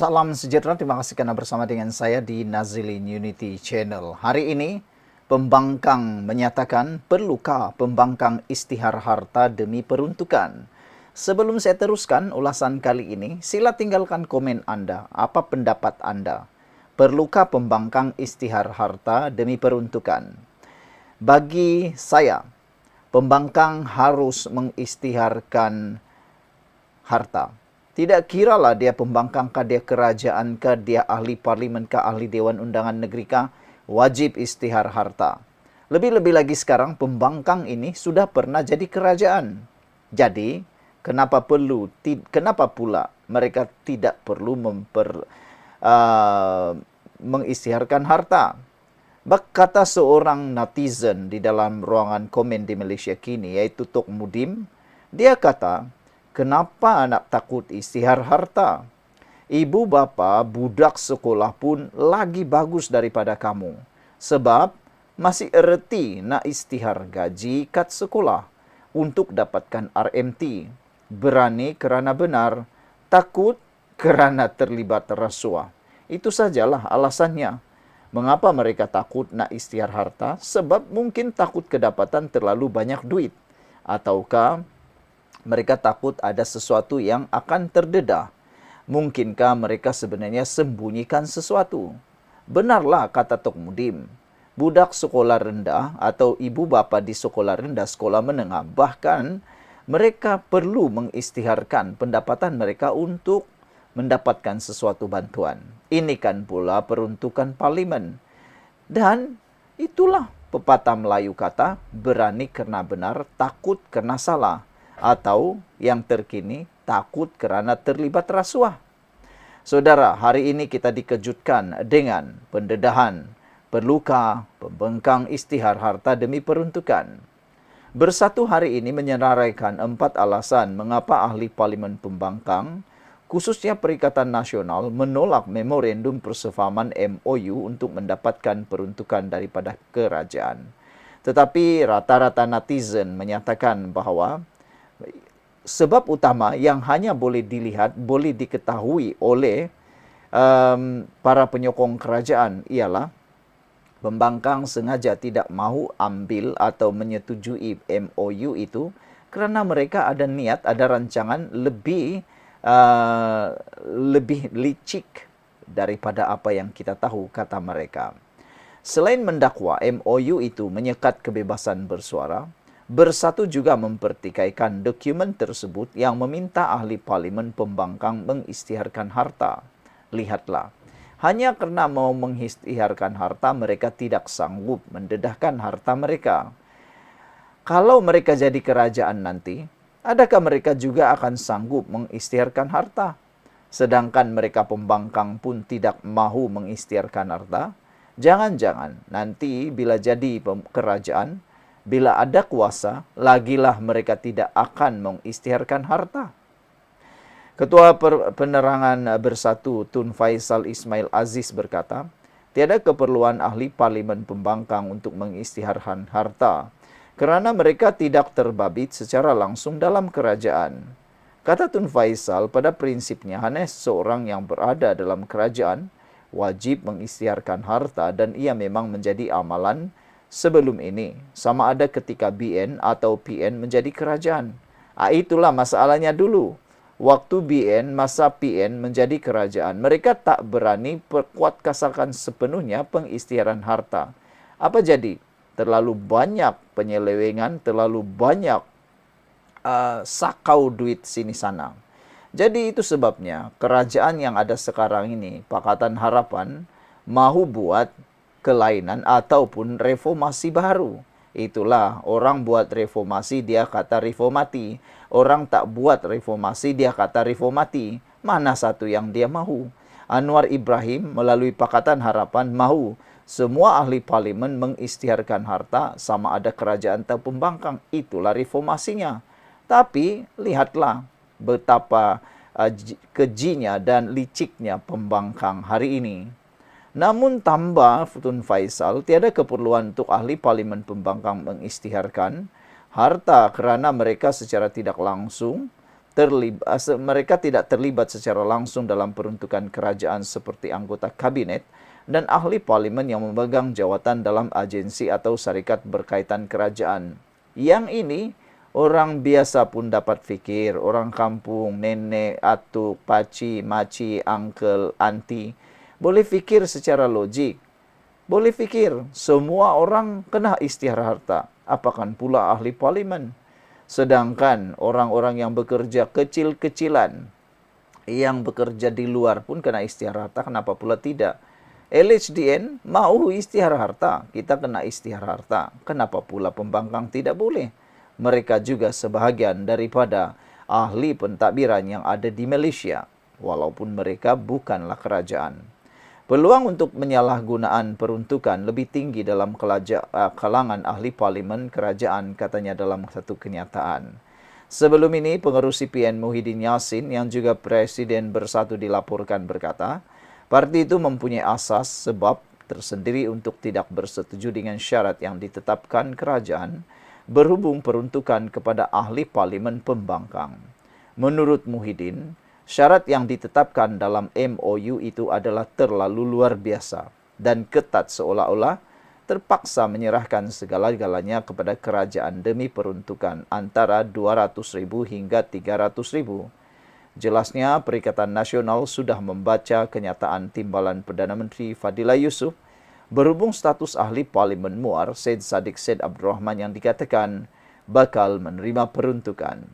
Salam sejahtera, terima kasih karena bersama dengan saya di Nazilin Unity Channel. Hari ini, pembangkang menyatakan perlukah pembangkang istihar harta demi peruntukan. Sebelum saya teruskan ulasan kali ini, sila tinggalkan komen Anda. Apa pendapat Anda? Perlukah pembangkang istihar harta demi peruntukan? Bagi saya, pembangkang harus mengistiharkan harta. Tidak kiralah dia pembangkang kah, dia kerajaan kah, dia ahli parlimen kah, ahli Dewan Undangan Negeri kah, wajib istihar harta. Lebih-lebih lagi sekarang pembangkang ini sudah pernah jadi kerajaan. Jadi, kenapa pula mereka tidak perlu mengistiharkan harta? Kata seorang netizen di dalam ruangan komen di Malaysia kini, yaitu Tok Mudim, dia kata, kenapa anak takut istihar harta? Ibu bapa budak sekolah pun lagi bagus daripada kamu. Sebab masih erti nak istihar gaji kat sekolah untuk dapatkan RMT. Berani kerana benar, takut kerana terlibat rasuah. Itu sajalah alasannya. Mengapa mereka takut nak istihar harta? Sebab mungkin takut kedapatan terlalu banyak duit. Ataukah mereka takut ada sesuatu yang akan terdedah. Mungkinkah mereka sebenarnya sembunyikan sesuatu? Benarlah kata Tok Mudim. Budak sekolah rendah atau ibu bapa di sekolah rendah, sekolah menengah, bahkan mereka perlu mengistiharkan pendapatan mereka untuk mendapatkan sesuatu bantuan. Ini kan pula peruntukan parlimen. Dan itulah pepatah Melayu kata, berani kerana benar, takut kerana salah. Atau yang terkini, takut kerana terlibat rasuah. Saudara, hari ini kita dikejutkan dengan pendedahan. Perlukah pembangkang istihar harta demi peruntukan? Bersatu hari ini menyeraikan 4 alasan mengapa ahli parlimen pembangkang, khususnya Perikatan Nasional, menolak memorandum persefahaman MOU untuk mendapatkan peruntukan daripada kerajaan. Tetapi rata-rata netizen menyatakan bahawa sebab utama yang hanya boleh dilihat, boleh diketahui oleh para penyokong kerajaan ialah pembangkang sengaja tidak mahu ambil atau menyetujui MOU itu kerana mereka ada niat, ada rancangan lebih licik daripada apa yang kita tahu, kata mereka. Selain mendakwa MOU itu menyekat kebebasan bersuara, Bersatu juga mempertikaikan dokumen tersebut yang meminta ahli parlimen pembangkang mengistiharkan harta. Lihatlah, hanya kerana mau mengistiharkan harta, mereka tidak sanggup mendedahkan harta mereka. Kalau mereka jadi kerajaan nanti, adakah mereka juga akan sanggup mengistiharkan harta? Sedangkan mereka pembangkang pun tidak mahu mengistiharkan harta. Jangan-jangan nanti bila jadi kerajaan, bila ada kuasa, lagilah mereka tidak akan mengistiharkan harta. Ketua Penerangan Bersatu Tun Faisal Ismail Aziz berkata, tiada keperluan ahli parlimen pembangkang untuk mengistiharkan harta kerana mereka tidak terbabit secara langsung dalam kerajaan. Kata Tun Faisal, pada prinsipnya hanya seorang yang berada dalam kerajaan wajib mengistiharkan harta dan ia memang menjadi amalan sebelum ini, sama ada ketika BN atau PN menjadi kerajaan. Itulah masalahnya dulu. Waktu BN, masa PN menjadi kerajaan, mereka tak berani perkuatkasakan sepenuhnya pengistiharan harta. Apa jadi? Terlalu banyak penyelewengan, terlalu banyak sakau duit sini sana. Jadi itu sebabnya kerajaan yang ada sekarang ini, Pakatan Harapan, mahu buat kelainan ataupun reformasi baru. Itulah, orang buat reformasi dia kata reformati. Orang tak buat reformasi dia kata reformati. Mana satu yang dia mahu? Anwar Ibrahim melalui Pakatan Harapan mahu semua ahli parlimen mengistiharkan harta sama ada kerajaan atau pembangkang. Itulah reformasinya. Tapi lihatlah betapa kejinya dan liciknya pembangkang hari ini. Namun tambah Tun Faisal, tiada keperluan untuk ahli parlimen pembangkang mengistiharkan harta kerana mereka secara tidak langsung mereka tidak terlibat secara langsung dalam peruntukan kerajaan seperti anggota kabinet dan ahli parlimen yang memegang jawatan dalam agensi atau syarikat berkaitan kerajaan. Yang ini orang biasa pun dapat fikir, orang kampung, nenek, atuk, paci, maci, uncle, auntie, boleh fikir secara logik. Boleh fikir, semua orang kena isytihar harta. Apakan pula ahli parlimen? Sedangkan orang-orang yang bekerja kecil-kecilan, yang bekerja di luar pun kena isytihar harta, kenapa pula tidak? LHDN mau isytihar harta, kita kena isytihar harta. Kenapa pula pembangkang tidak boleh? Mereka juga sebahagian daripada ahli pentadbiran yang ada di Malaysia, walaupun mereka bukanlah kerajaan. Peluang untuk menyalahgunaan peruntukan lebih tinggi dalam kalangan ahli parlimen kerajaan, katanya dalam satu kenyataan. Sebelum ini, pengerusi PN Muhyiddin Yassin yang juga Presiden Bersatu dilaporkan berkata, parti itu mempunyai asas sebab tersendiri untuk tidak bersetuju dengan syarat yang ditetapkan kerajaan berhubung peruntukan kepada ahli parlimen pembangkang. Menurut Muhyiddin, syarat yang ditetapkan dalam MOU itu adalah terlalu luar biasa dan ketat seolah-olah terpaksa menyerahkan segala-galanya kepada kerajaan demi peruntukan antara 200.000 hingga 300.000. Jelasnya, Perikatan Nasional sudah membaca kenyataan timbalan Perdana Menteri Fadillah Yusof berhubung status ahli parlimen Muar Syed Saddiq Syed Abdul Rahman yang dikatakan bakal menerima peruntukan.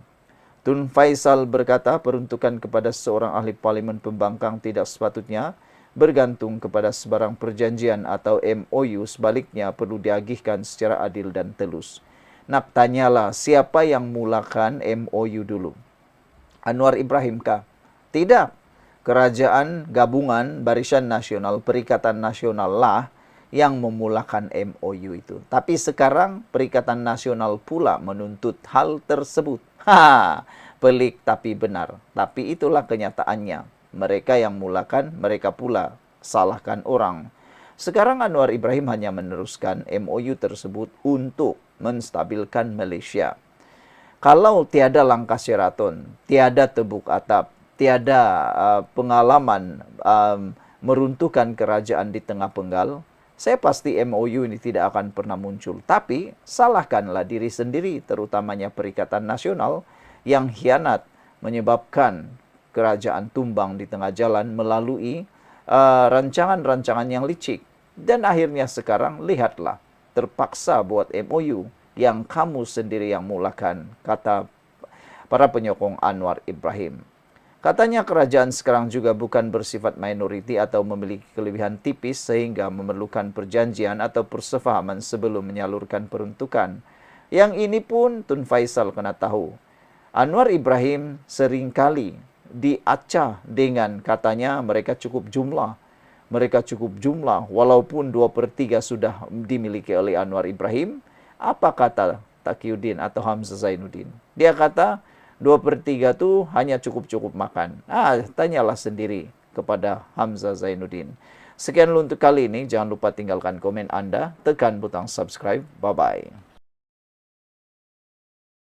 Tun Faisal berkata peruntukan kepada seorang ahli parlimen pembangkang tidak sepatutnya bergantung kepada sebarang perjanjian atau MOU, sebaliknya perlu diagihkan secara adil dan telus. Nak tanyalah siapa yang mulakan MOU dulu? Anwar Ibrahim kah? Tidak. Kerajaan Gabungan Barisan Nasional Perikatan Nasional lah yang memulakan MOU itu. Tapi sekarang Perikatan Nasional pula menuntut hal tersebut. Pelik tapi benar. Tapi itulah kenyataannya. Mereka yang mulakan, mereka pula salahkan orang. Sekarang Anwar Ibrahim hanya meneruskan MOU tersebut untuk menstabilkan Malaysia. Kalau tiada langkah Sheraton, tiada tebuk atap, tiada pengalaman meruntuhkan kerajaan di tengah penggal, saya pasti MOU ini tidak akan pernah muncul. Tapi salahkanlah diri sendiri, terutamanya Perikatan Nasional yang khianat menyebabkan kerajaan tumbang di tengah jalan melalui rancangan-rancangan yang licik. Dan akhirnya sekarang lihatlah, terpaksa buat MOU yang kamu sendiri yang mulakan, kata para penyokong Anwar Ibrahim. Katanya kerajaan sekarang juga bukan bersifat minoriti atau memiliki kelebihan tipis sehingga memerlukan perjanjian atau persefahaman sebelum menyalurkan peruntukan. Yang ini pun Tun Faisal kena tahu. Anwar Ibrahim seringkali diacah dengan katanya mereka cukup jumlah. Mereka cukup jumlah walaupun 2/3 sudah dimiliki oleh Anwar Ibrahim. Apa kata Taqiyuddin atau Hamzah Zainuddin? Dia kata 2/3 itu hanya cukup-cukup makan. Tanyalah sendiri kepada Hamzah Zainuddin. Sekian untuk kali ini. Jangan lupa tinggalkan komen Anda, tekan butang subscribe. Bye-bye.